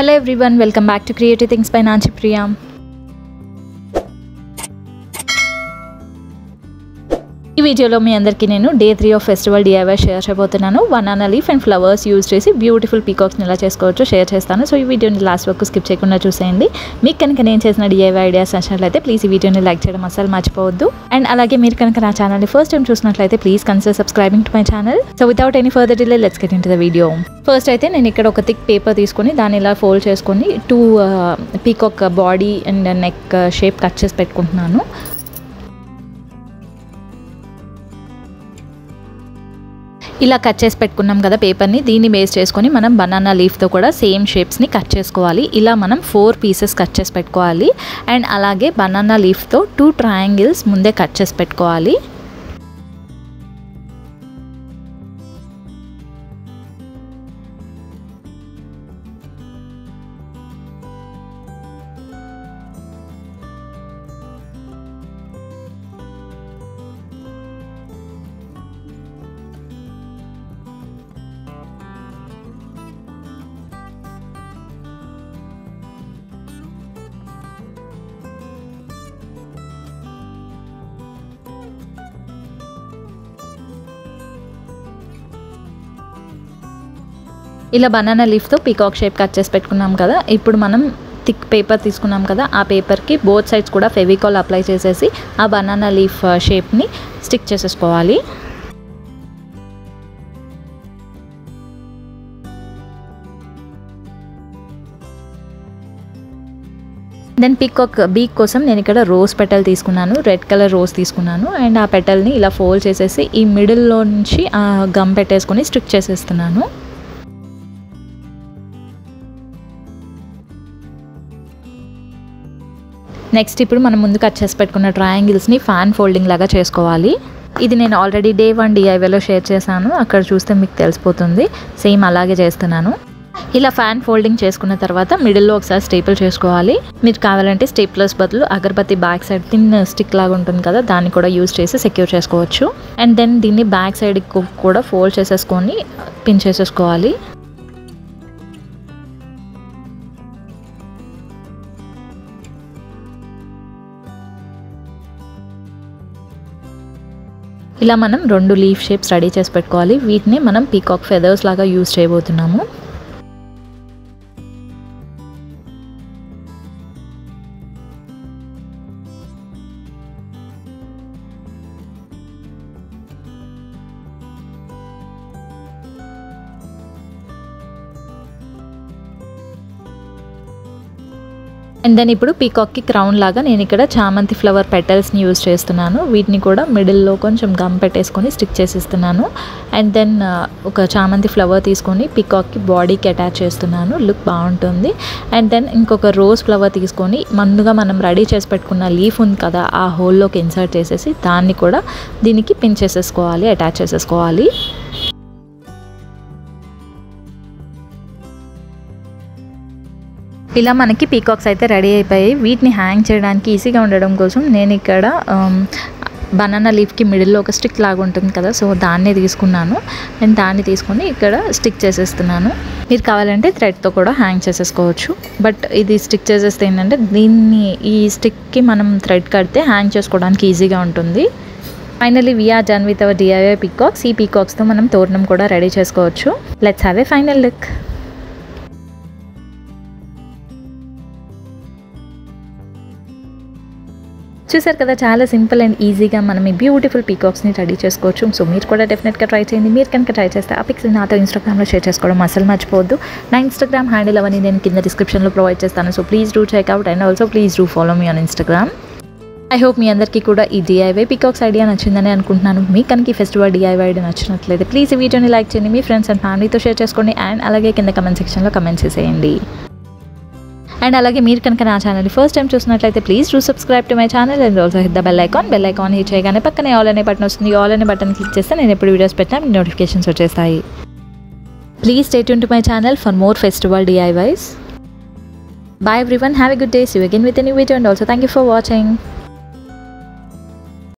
Hello everyone, welcome back to Creative Things by Nanchi Priya. ఈ వీడియోలో మీ అందరికీ నేను day 3 of festival DIY share చేయబోతున్నాను. Banana leaf and flowers use చేసి బ్యూటిఫుల్ పీకాక్స్ని ఎలా చేసుకోవచ్చో షేర్ చేస్తాను. సో ఈ వీడియోని లాస్ట్ వరకు స్కిప్ చేయకుండా చూసేయండి. మీకు కనుక నేను చేసిన DIY ఐడియాస్ నచ్చినట్లయితే ప్లీజ్ ఈ వీడియోని లైక్ చేయడం అసలు మర్చిపోవద్దు. అండ్ అలాగే మీరు కనుక నా ఛానల్ని ఫస్ట్ టైం చూసినట్లయితే please consider subscribing to my channel. So without any further delay let's get into the video. First అయితే నేను ఇక్కడ ఒక థిక్ పేపర్ తీసుకొని దాన్ని ఇలా ఫోల్డ్ చేసుకొని 2 peacock body and neck shape cut చేసి పెట్టుకుంటున్నాను. ఇలా కట్ చేసి పెట్టుకున్నాం కదా పేపర్ని, దీన్ని బేస్ చేసుకొని మనం బనానా లీఫ్తో కూడా సేమ్ షేప్స్ని కట్ చేసుకోవాలి. ఇలా మనం 4 పీసెస్ కట్ చేసి పెట్టుకోవాలి. అండ్ అలాగే బనానా లీఫ్తో 2 ట్రయాంగిల్స్ ముందే కట్ చేసి పెట్టుకోవాలి. ఇలా బనానా లీఫ్తో పీకాక్ షేప్ కట్ చేసి పెట్టుకున్నాం కదా. ఇప్పుడు మనం థిక్ పేపర్ తీసుకున్నాం కదా, ఆ పేపర్కి బోత్ సైడ్స్ కూడా ఫెవికాల్ అప్లై చేసేసి ఆ బనానా లీఫ్ షేప్ని స్టిక్ చేసేసుకోవాలి. దెన్ పీకాక్ బీక్ కోసం నేను ఇక్కడ రోజ్ పెటల్ తీసుకున్నాను, రెడ్ కలర్ రోజ్ తీసుకున్నాను. అండ్ ఆ పెటల్ని ఇలా ఫోల్డ్ చేసేసి ఈ మిడిల్లో నుంచి ఆ గమ్ పెట్టేసుకొని స్టిక్ చేసేస్తున్నాను. నెక్స్ట్ ఇప్పుడు మనం ముందు కట్ చేసి పెట్టుకున్న ట్రయాంగిల్స్ని ఫ్యాన్ ఫోల్డింగ్ లాగా చేసుకోవాలి. ఇది నేను ఆల్రెడీ డే 1 DIYలో షేర్ చేశాను, అక్కడ చూస్తే మీకు తెలిసిపోతుంది. సేమ్ అలాగే చేస్తున్నాను. ఇలా ఫ్యాన్ ఫోల్డింగ్ చేసుకున్న తర్వాత మిడిల్లో ఒకసారి స్టేపుల్ చేసుకోవాలి. మీరు కావాలంటే స్టేప్లర్స్ బదులు అగరబత్తి బ్యాక్ సైడ్ థిన్ స్టిక్ లాగా ఉంటుంది కదా, దాన్ని కూడా యూజ్ చేసి సెక్యూర్ చేసుకోవచ్చు. అండ్ దెన్ దీన్ని బ్యాక్ సైడ్ కూడా ఫోల్డ్ చేసేసుకొని పిన్ చేసేసుకోవాలి. ఇలా మనం 2 లీఫ్ షేప్స్ రెడీ చేసి పెట్టుకోవాలి. వీటిని మనం పీకాక్ ఫెదర్స్ లాగా యూజ్ చేయబోతున్నాము. అండ్ దెన్ ఇప్పుడు పీకాక్కి క్రౌన్ లాగా నేను ఇక్కడ చామంతి ఫ్లవర్ పెటల్స్ని యూజ్ చేస్తున్నాను. వీటిని కూడా మిడిల్లో కొంచెం గమ్ పెట్టేసుకొని స్టిక్ చేసిస్తున్నాను. అండ్ దెన్ ఒక చామంతి ఫ్లవర్ తీసుకొని పీకాక్కి బాడీకి అటాచ్ చేస్తున్నాను, లుక్ బాగుంటుంది. అండ్ దెన్ ఇంకొక రోజ్ ఫ్లవర్ తీసుకొని ముందుగా మనం రెడీ చేసి పెట్టుకున్న లీఫ్ ఉంది కదా, ఆ హోల్లోకి ఇన్సర్ట్ చేసేసి దాన్ని కూడా దీనికి పిన్ చేసేసుకోవాలి, అటాచ్ చేసేసుకోవాలి. ఇలా మనకి పీకాక్స్ అయితే రెడీ అయిపోయాయి. వీటిని హ్యాంగ్ చేయడానికి ఈజీగా ఉండడం కోసం నేను ఇక్కడ బనానా లీఫ్కి మిడిల్లో ఒక స్టిక్ లాగా ఉంటుంది కదా, సో దాన్నే తీసుకున్నాను. నేను దాన్ని తీసుకొని ఇక్కడ స్టిక్ చేసేస్తున్నాను. మీరు కావాలంటే థ్రెడ్తో కూడా హ్యాంగ్ చేసేసుకోవచ్చు. బట్ ఇది స్టిక్ చేసేస్తే ఏంటంటే దీన్ని ఈ స్టిక్కి మనం థ్రెడ్ కడితే హ్యాంగ్ చేసుకోవడానికి ఈజీగా ఉంటుంది. Finally we are done with our DIY peacocks. ఈ పీకాక్స్తో మనం తోరణం కూడా రెడీ చేసుకోవచ్చు. Let's have a final look. చూసారు కదా, చాలా సింపుల్ అండ్ ఈజీగా మనం ఈ బ్యూటిఫుల్ పీకాక్స్ని రెడీ చేసుకోవచ్చు. సో మీరు కూడా డెఫినెట్గా ట్రై చేయండి. మీరు కనుక ట్రై చేస్తే ఆ పిక్స్ నాతో ఇన్స్టాగ్రామ్లో షేర్ చేసుకోవడం అసలు మర్చిపోవద్దు. నా ఇన్స్టాగ్రామ్ హ్యాండిల్ అవన్నీ నేను కింద డిస్క్రిప్షన్లో ప్రొవైడ్ చేస్తాను. So please do check out and also please do follow me on Instagram. I hope మీ అందరికీ కూడా ఈ DIY పీకాక్స్ ఐడియా నచ్చిందని అనుకుంటున్నాను. మీకు కనుక ఈ ఫెస్టివల్ DIY ఐడియా నచ్చినట్లయితే ప్లీజ్ ఈ వీడియోని లైక్ చేయండి, మీ ఫ్రెండ్స్ అండ్ ఫ్యామిలీతో షేర్ చేసుకోండి. అండ్ అలాగే కింద కమెంట్ సెక్షన్లో కమెంట్స్ చేసేయండి. అండ్ అలాగే మీరు కనుక నా ఛానల్ని ఫస్ట్ టైం చూసినట్లయితే please do subscribe to my channel and also hit the bell icon hit చేయగానే పక్కనే ఆల్ అనే బటన్ వస్తుంది. ఆల్ అనే బటన్ క్లిక్ చేస్తే నేను ఎప్పుడు వీడియోస్ పెట్టినా మీకు నోటిఫికేషన్స్ వచ్చేస్తాయి. Please stay tune to my channel for more festival DIYs. Bye everyone, have a good day. See you again with a new video and also thank you for watching.